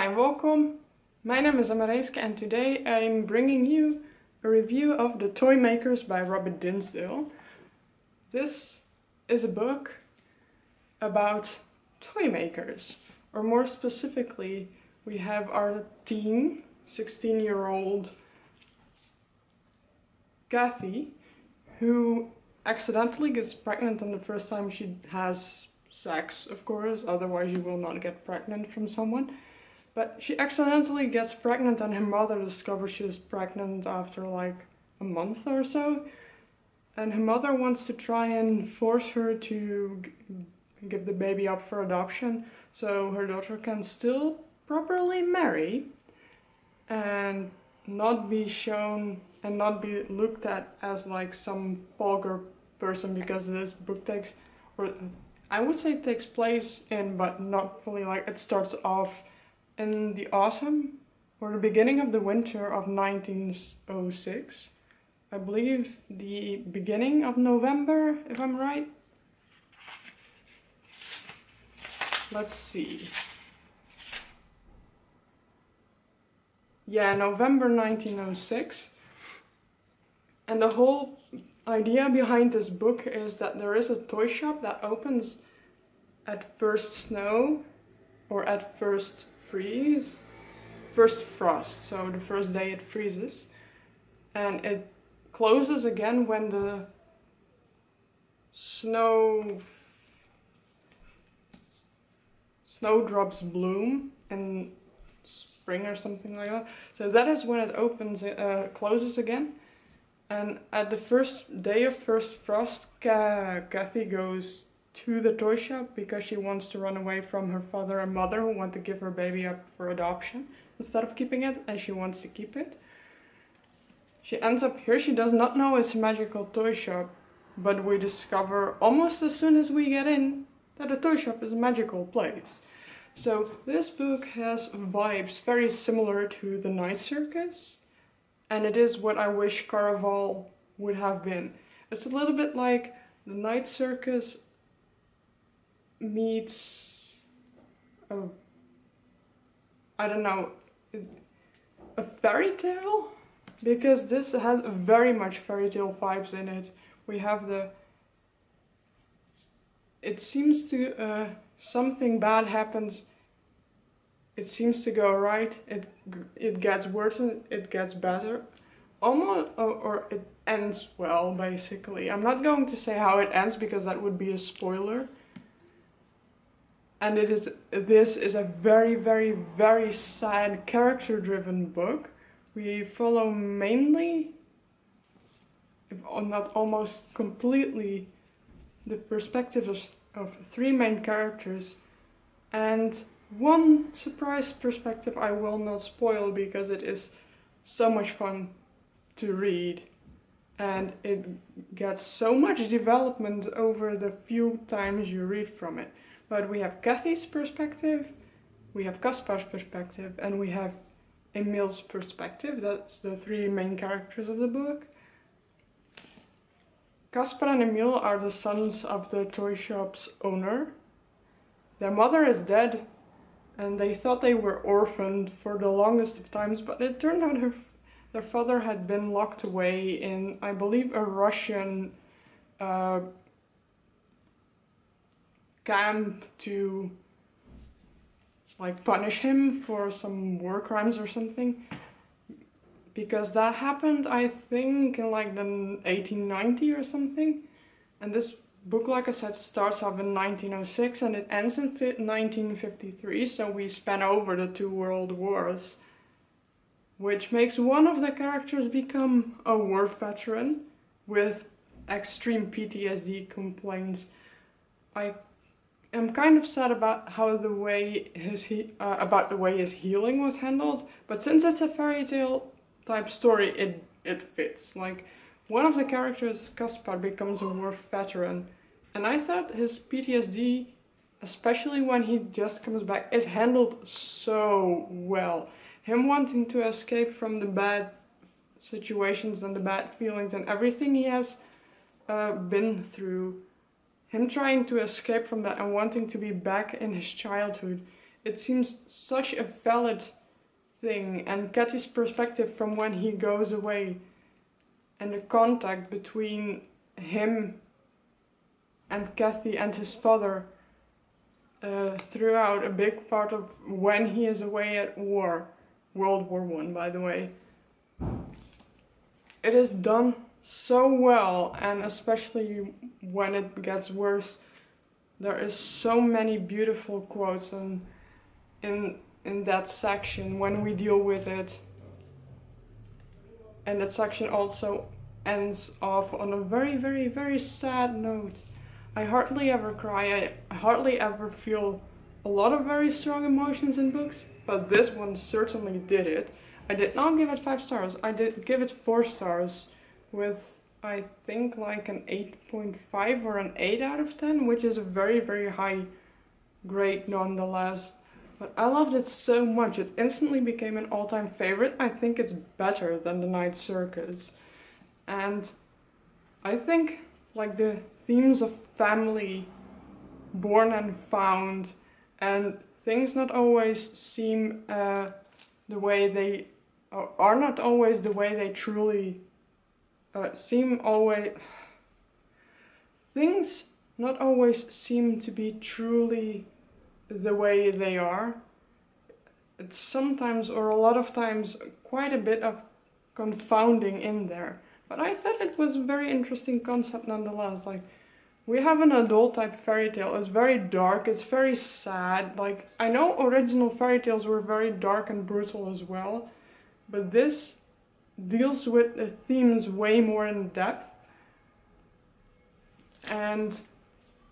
Goeiedei, welcome. My name is Amareska and today I'm bringing you a review of The Toy Makers by Robert Dinsdale. This is a book about toy makers, or more specifically, we have our 16-year-old Kathy, who accidentally gets pregnant on the first time she has sex, of course, otherwise you will not get pregnant from someone. But she accidentally gets pregnant and her mother discovers she's pregnant after like a month or so. And her mother wants to try and force her to give the baby up for adoption so her daughter can still properly marry and not be shown and not be looked at as like some vulgar person, because this book takes, or I would say takes place in, but not fully, like it starts off in the autumn or the beginning of the winter of 1906. I believe the beginning of November, if I'm right. Let's see. Yeah, November 1906. And the whole idea behind this book is that there is a toy shop that opens at first snow or at first frost, so the first day it freezes, and it closes again when the snowdrops bloom in spring or something like that. So that is when it closes again. And at the first day of first frost, Kathy goes to the toy shop because she wants to run away from her father and mother who want to give her baby up for adoption instead of keeping it, and she wants to keep it. She ends up here. She does not know it's a magical toy shop, but we discover almost as soon as we get in that a toy shop is a magical place. So this book has vibes very similar to The Night Circus, and it is what I wish Caraval would have been. It's a little bit like The Night Circus meets I don't know, a fairy tale, because this has very much fairy tale vibes in it. We have it seems to something bad happens, it seems to go right, it gets worse and it gets better, almost, or it ends well, basically. I'm not going to say how it ends because that would be a spoiler. And this is a very, very, very sad character-driven book. We follow mainly, if not almost completely, the perspectives of three main characters, and one surprise perspective I will not spoil because it is so much fun to read. And it gets so much development over the few times you read from it. But we have Kathy's perspective, we have Kaspar's perspective, and we have Emil's perspective. That's the three main characters of the book. Kaspar and Emil are the sons of the toy shop's owner. Their mother is dead, and they thought they were orphaned for the longest of times, but it turned out their father had been locked away in, I believe, a Russian camp to like punish him for some war crimes or something, because that happened, I think, in like the 1890 or something. And this book, like I said, starts off in 1906 and it ends in 1953, so we span over the two world wars, which makes one of the characters become a war veteran with extreme PTSD complaints. I'm kind of sad about how the way his healing was handled, but since it's a fairy tale type story, it fits. Like, one of the characters, Kaspar, becomes a war veteran, and I thought his PTSD, especially when he just comes back, is handled so well. Him wanting to escape from the bad situations and the bad feelings and everything he has been through, him trying to escape from that and wanting to be back in his childhood it seems such a valid thing, and Kathy's perspective from when he goes away and the contact between him and Kathy and his father throughout a big part of when he is away at war, World War I, by the way. It is done so well, and especially when it gets worse, there is so many beautiful quotes in that section when we deal with it. And that section also ends off on a very, very, very sad note. I hardly ever cry, I hardly ever feel a lot of very strong emotions in books, but this one certainly did it. I did not give it 5 stars, I did give it 4 stars with, I think, like an 8.5 or an 8 out of 10, which is a very, very high grade nonetheless. But I loved it so much, it instantly became an all-time favorite. I think it's better than The Night Circus. And I think like the themes of family, born and found, and things not always seem the way they are not always the way they truly seem always. Things not always seem to be truly the way they are. It's sometimes, or a lot of times, quite a bit of confounding in there. But I thought it was a very interesting concept nonetheless. Like, we have an adult type fairy tale. It's very dark, it's very sad. Like, I know original fairy tales were very dark and brutal as well, but this deals with the themes way more in depth. And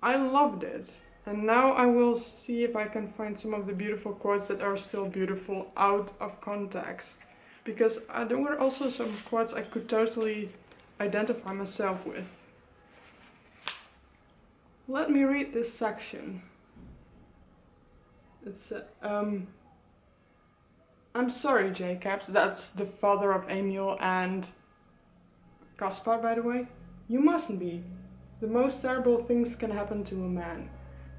I loved it. And now I will see if I can find some of the beautiful quotes that are still beautiful out of context. Because there were also some quotes I could totally identify myself with. Let me read this section. It's I'm sorry, Jacobs, that's the father of Emil and Caspar, by the way. You mustn't be. The most terrible things can happen to a man,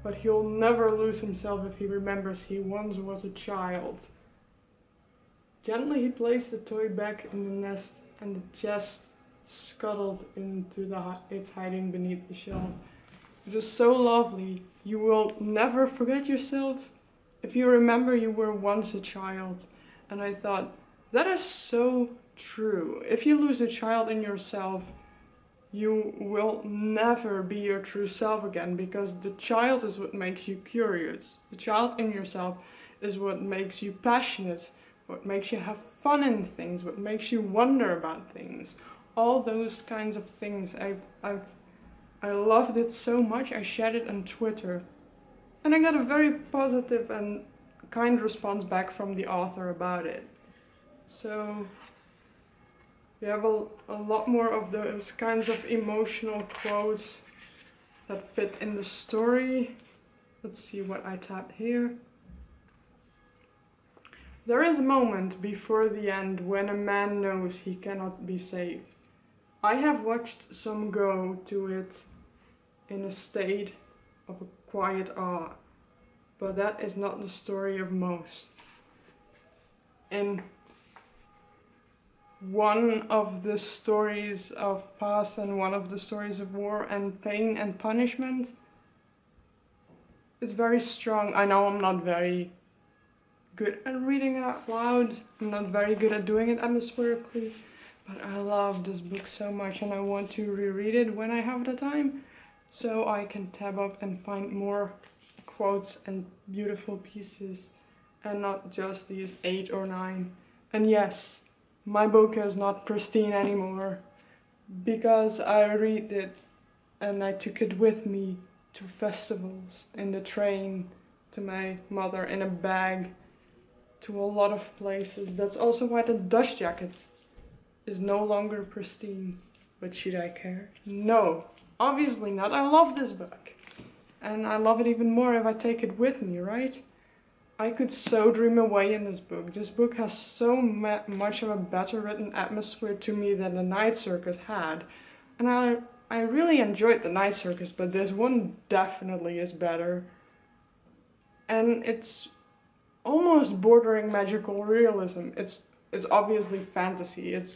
but he'll never lose himself if he remembers he once was a child. Gently he placed the toy back in the nest, and the chest scuttled into its hiding beneath the shelf. It was so lovely. You will never forget yourself if you remember you were once a child. And I thought, that is so true. If you lose a child in yourself, you will never be your true self again, because the child is what makes you curious. The child in yourself is what makes you passionate, what makes you have fun in things, what makes you wonder about things. All those kinds of things. I loved it so much, I shared it on Twitter. And I got a very positive and kind response back from the author about it. So we have a lot more of those kinds of emotional quotes that fit in the story. Let's see what I tapped here. There is a moment before the end when a man knows he cannot be saved. I have watched some go to it in a state of a quiet awe, but that is not the story of most. In one of the stories of past and one of the stories of war and pain and punishment, it's very strong. I know I'm not very good at reading it out loud, I'm not very good at doing it atmospherically, but I love this book so much and I want to reread it when I have the time, so I can tab up and find more quotes and beautiful pieces and not just these 8 or 9. And yes, my book is not pristine anymore because I read it and I took it with me to festivals, in the train, to my mother, in a bag, to a lot of places. That's also why the dust jacket is no longer pristine. But should I care? No, obviously not. I love this book. And I love it even more if I take it with me, right? I could so dream away in this book. This book has so much of a better written atmosphere to me than The Night Circus had. And I really enjoyed The Night Circus, but this one definitely is better. And it's almost bordering magical realism. It's obviously fantasy. It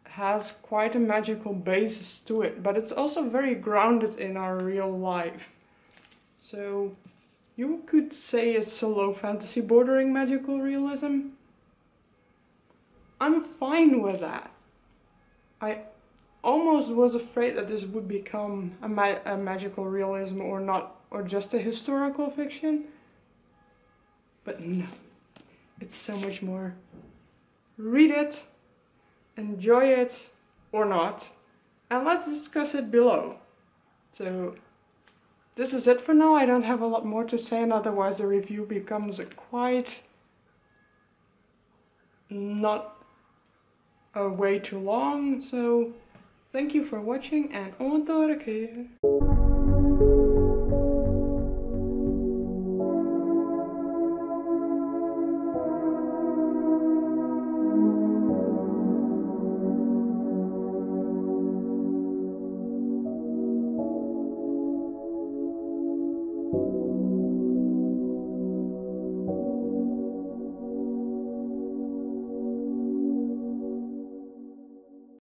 has quite a magical basis to it, but it's also very grounded in our real life. So you could say it's a low fantasy bordering magical realism. I'm fine with that. I almost was afraid that this would become a magical realism or not, or just a historical fiction. But no, it's so much more. Read it, enjoy it or not, and let's discuss it below. So this is it for now. I don't have a lot more to say, and otherwise the review becomes quite not way too long. So thank you for watching, and on to the keer.